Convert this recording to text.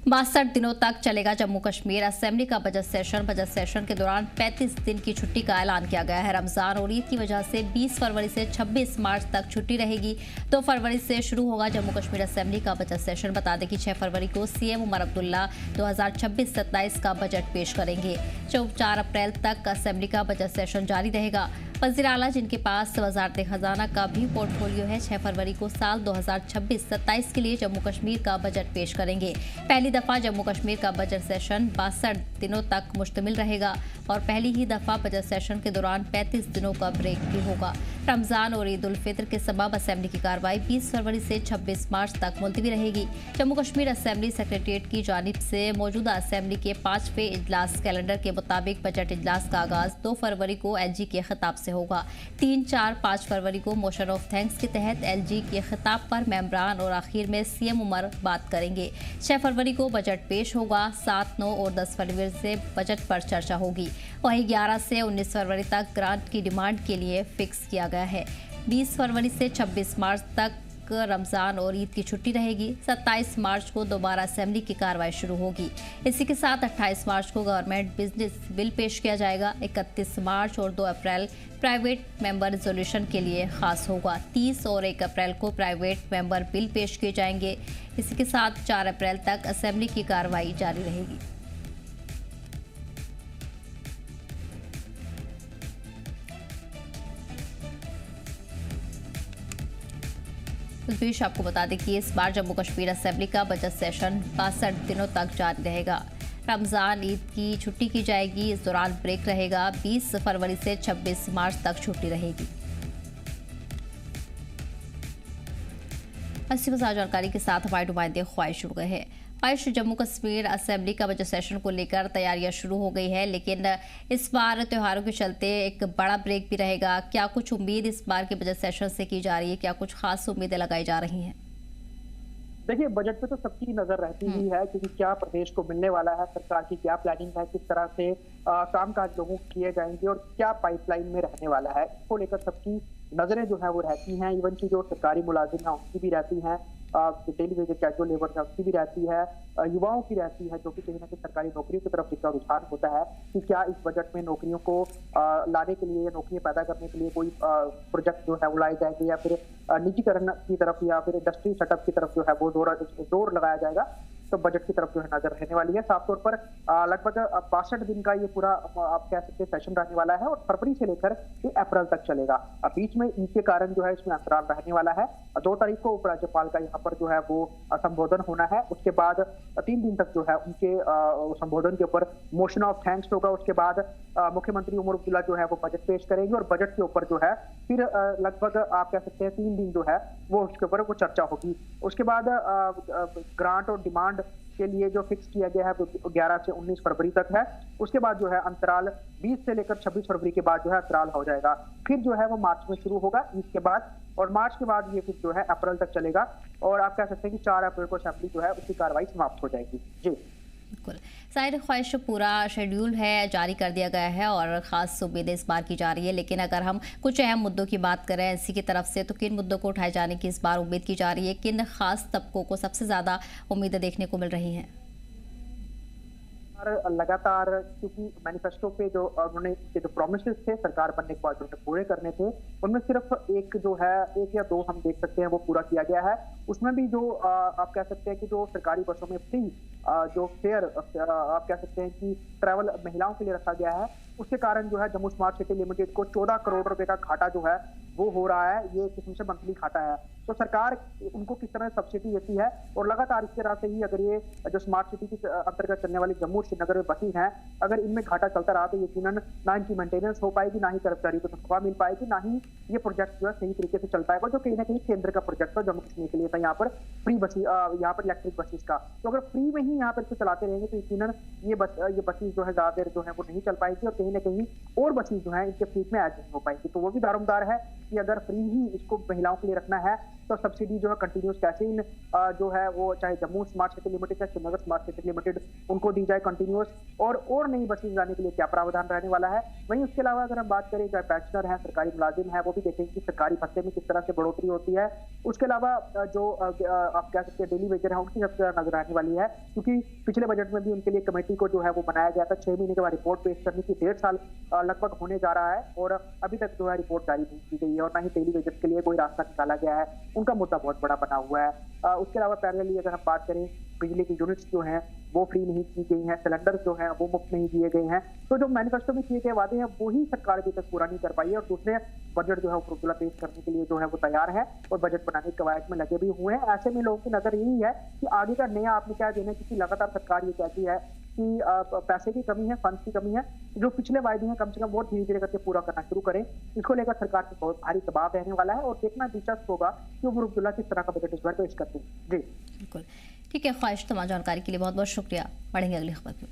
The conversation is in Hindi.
62 दिनों तक चलेगा जम्मू कश्मीर असेंबली का बजट सेशन के दौरान 35 दिन की छुट्टी का ऐलान किया गया है। रमजान और ईद की वजह से 20 फरवरी से 26 मार्च तक छुट्टी रहेगी। 2 फरवरी से शुरू होगा जम्मू कश्मीर असेंबली का बजट सेशन। बता दें कि 6 फरवरी को सीएम उमर अब्दुल्ला 2026-27 का बजट पेश करेंगे। 4 अप्रैल तक असेंबली का बजट सेशन जारी रहेगा। वज़ीर आला जिनके पास वज़ारत खजाना का भी पोर्टफोलियो है, 6 फरवरी को साल 2026-27 के लिए जम्मू कश्मीर का बजट पेश करेंगे। पहली दफा जम्मू कश्मीर का बजट सेशन 62 दिनों तक मुश्तमिल रहेगा और पहली ही दफा बजट सेशन के दौरान 35 दिनों का ब्रेक भी होगा। रमजान और ईद उल फितर के सबब असेंबली की कार्रवाई 20 फरवरी से 26 मार्च तक मुलतवी रहेगी। जम्मू कश्मीर असेंबली सेक्रेटेरिएट की जानिब से मौजूदा असेंबली के 5वें इजलास कैलेंडर के मुताबिक बजट इजलास का आगाज 2 फरवरी को एलजी के खिताब से होगा। 3, 4, 5 फरवरी को मोशन ऑफ थैंक्स के तहत एलजी के खिताब पर मेंबरान और आखिर में सीएम उमर बात करेंगे। 6 फरवरी को बजट पेश होगा। 7, 9 और 10 फरवरी से बजट पर चर्चा होगी। वहीं 11 से 19 फरवरी तक ग्रांट की डिमांड के लिए फिक्स किया गया है। 20 फरवरी से 26 मार्च तक रमजान और ईद की छुट्टी रहेगी। 27 मार्च को दोबारा असेंबली की कार्रवाई शुरू होगी। इसी के साथ 28 मार्च को गवर्नमेंट बिजनेस बिल पेश किया जाएगा। 31 मार्च और 2 अप्रैल प्राइवेट मेंबर रिजोल्यूशन के लिए खास होगा। 30 और 1 अप्रैल को प्राइवेट मेंबर बिल पेश किए जाएंगे। इसी के साथ 4 अप्रैल तक असेंबली की कार्रवाई जारी रहेगी। इस बीच आपको बता दें कि इस बार जम्मू कश्मीर असेंबली का बजट सेशन 62 दिनों तक जारी रहेगा। रमजान ईद की छुट्टी की जाएगी। इस दौरान ब्रेक रहेगा। 20 फरवरी से 26 मार्च तक छुट्टी रहेगी। अस्सी वज़ार जानकारी के साथ हमारे नुमाइंदे ख्वाहिश जुड़ गए हैं। ख्वाहिश, जम्मू कश्मीर असेंबली का बजट सेशन को लेकर तैयारियां शुरू हो गई है, लेकिन इस बार त्योहारों के चलते एक बड़ा ब्रेक भी रहेगा। क्या कुछ उम्मीद इस बार के बजट सेशन से की जा रही है? क्या कुछ खास उम्मीदें लगाई जा रही हैं? देखिए, बजट पे तो सबकी नजर रहती ही है, क्योंकि क्या प्रदेश को मिलने वाला है, सरकार की क्या प्लानिंग है, किस तरह से कामकाज लोगों को किए जाएंगे और क्या पाइपलाइन में रहने वाला है, इसको लेकर सबकी नजरें जो है वो रहती हैं। इवन की जो सरकारी मुलाजिम है उनकी भी रहती हैं, डेली वेजेस कैजुअल लेबर है उसकी भी रहती है, युवाओं की रहती है, जो कि कहीं ना कहीं सरकारी नौकरियों की तरफ जिसका रुझान होता है कि क्या इस बजट में नौकरियों को लाने के लिए, नौकरियां पैदा करने के लिए कोई प्रोजेक्ट जो है वो लाए जाएंगे या फिर निजीकरण की तरफ या फिर इंडस्ट्री सेटअप की तरफ जो है वो जोर लगाया जाएगा। तो बजट की तरफ जो है नजर रहने वाली है। साफ तौर पर लगभग 62 दिन का ये पूरा आप कह सकते हैं सेशन रहने वाला है और फरवरी से लेकर ये अप्रैल तक चलेगा। बीच में ईद के कारण जो है इसमें अंतराल रहने वाला है। 2 तारीख को उपराज्यपाल का यहाँ पर जो है वो संबोधन होना है। उसके बाद 3 दिन तक जो है उनके संबोधन के ऊपर मोशन ऑफ थैंक्स होगा। उसके बाद मुख्यमंत्री उमर अब्दुल्ला जो है वो बजट पेश करेंगे और बजट के ऊपर जो है फिर लगभग आप कह सकते हैं 3 दिन जो है वो उसके ऊपर वो चर्चा होगी। उसके बाद ग्रांट और डिमांड के लिए जो फिक्स किया गया है वो 11 से 19 फरवरी तक है। उसके बाद जो है अंतराल 20 से लेकर 26 फरवरी के बाद जो है अंतराल हो जाएगा। फिर जो है वो मार्च में शुरू होगा ईद के बाद, और मार्च के बाद ये फिर जो है अप्रैल तक चलेगा और आप कह सकते हैं कि 4 अप्रैल को असेंबली जो है उसकी कार्रवाई समाप्त हो जाएगी। जी बिल्कुल, ज़ाहिर ख्वाहिश पूरा शेड्यूल है जारी कर दिया गया है और ख़ास उम्मीदें इस बार की जा रही है। लेकिन अगर हम कुछ अहम मुद्दों की बात करें एनसी की तरफ से, तो किन मुद्दों को उठाए जाने की इस बार उम्मीद की जा रही है? किन खास तबकों को सबसे ज़्यादा उम्मीदें देखने को मिल रही हैं? लगातार, क्योंकि मैनिफेस्टो पे जो उन्होंने जो प्रोमिसेस थे सरकार बनने के बाद उन्होंने पूरे करने थे, उनमें सिर्फ एक जो है 1 या 2 हम देख सकते हैं वो पूरा किया गया है। उसमें भी जो आप कह सकते हैं कि जो सरकारी बसों में फ्री जो फेयर आप कह सकते हैं कि ट्रैवल महिलाओं के लिए रखा गया है, उसके कारण जो है जम्मू स्मार्ट सिटी लिमिटेड को 14 करोड़ रुपए का घाटा जो है वो हो रहा है। ये किस्म से मंथली घाटा है। तो सरकार उनको किस तरह सब्सिडी देती है और लगातार इस तरह से ही अगर ये जो स्मार्ट सिटी के अंतर्गत चलने वाली जम्मू श्रीनगर में बसें हैं, अगर इनमें घाटा चलता रहा तो यकीनन ना इनकी मेंटेनेंस हो पाएगी, ना ही कर्मचारी को तनख्वाह मिल पाएगी, ना ही ये प्रोजेक्ट जो है सही तरीके से चल पाएगा, जो कहीं ना कहीं केंद्र का प्रोजेक्ट था जम्मू कश्मीर के लिए था। यहाँ पर फ्री बसें, यहाँ पर इलेक्ट्रिक बसेस का, तो अगर फ्री में ही यहाँ पर इसको चलाते रहेंगे तो यकीनन ये बसेस जो है ज्यादा देर जो है वो नहीं चल पाएगी और कहीं ना कहीं और बसेस जो है इनके फ्लीट में ऐड नहीं हो पाएंगी। तो वो भी दारोमदार है कि अगर फ्री ही इसको महिलाओं के लिए रखना है तो सब्सिडी जो है कंटिन्यूस कैसे इन जो है वो चाहे जम्मू स्मार्ट सिटी लिमिटेड या श्रीनगर स्मार्ट सिटी लिमिटेड उनको दी जाए कंटिन्यूस, और नई बसें लाने के लिए क्या प्रावधान रहने वाला है। वहीं उसके अलावा अगर हम बात करें, चाहे पेंशनर है, सरकारी मुलाजिम है, वो भी देखेंगे कि सरकारी भत्ते में किस तरह से बढ़ोतरी होती है। उसके अलावा जो आप कह सकते हैं डेली वेजर है उनकी सबसे नजर आने वाली है, क्योंकि क्योंकि पिछले बजट में भी उनके लिए कमेटी को जो है वो बनाया गया था, 6 महीने के बाद रिपोर्ट पेश करने की, 1.5 साल लगभग होने जा रहा है और अभी तक जो है रिपोर्ट जारी नहीं की गई है और ना ही टेलीविजन के लिए कोई रास्ता निकाला गया है। उनका मुद्दा बहुत बड़ा बना हुआ है। उसके अलावा पैरेलली अगर हम बात करें, बिजली की यूनिट्स जो हैं वो फ्री नहीं की गई हैं, सिलेंडर जो हैं वो मुफ्त नहीं दिए गए हैं। तो जो मैनिफेस्टो में किए गए वादे हैं वही सरकार अभी तक पूरा नहीं कर पाई है और दूसरे बजट जो है वो अब्दुल्ला पेश करने के लिए जो है वो तैयार है और बजट बनाने की कवायद में लगे भी हुए हैं। ऐसे में लोगों की नजर यही है कि आगे का नया आपने क्या देना है, क्योंकि लगातार सरकार ये कहती है कि पैसे की कमी है, फंड्स की कमी है। जो पिछले वायदे हैं कम से कम वो धीरे धीरे करके पूरा करना शुरू करें। इसको लेकर सरकार पर बहुत भारी दबाव रहने वाला है और देखना दिलचस्प होगा कि उमर अब्दुल्ला किस तरह का बजट इस बार पेश करते हैं। जी बिल्कुल ठीक है ख्वाहिश, तमाम जानकारी के लिए बहुत बहुत शुक्रिया। बढ़ेंगे अगली खबर पे।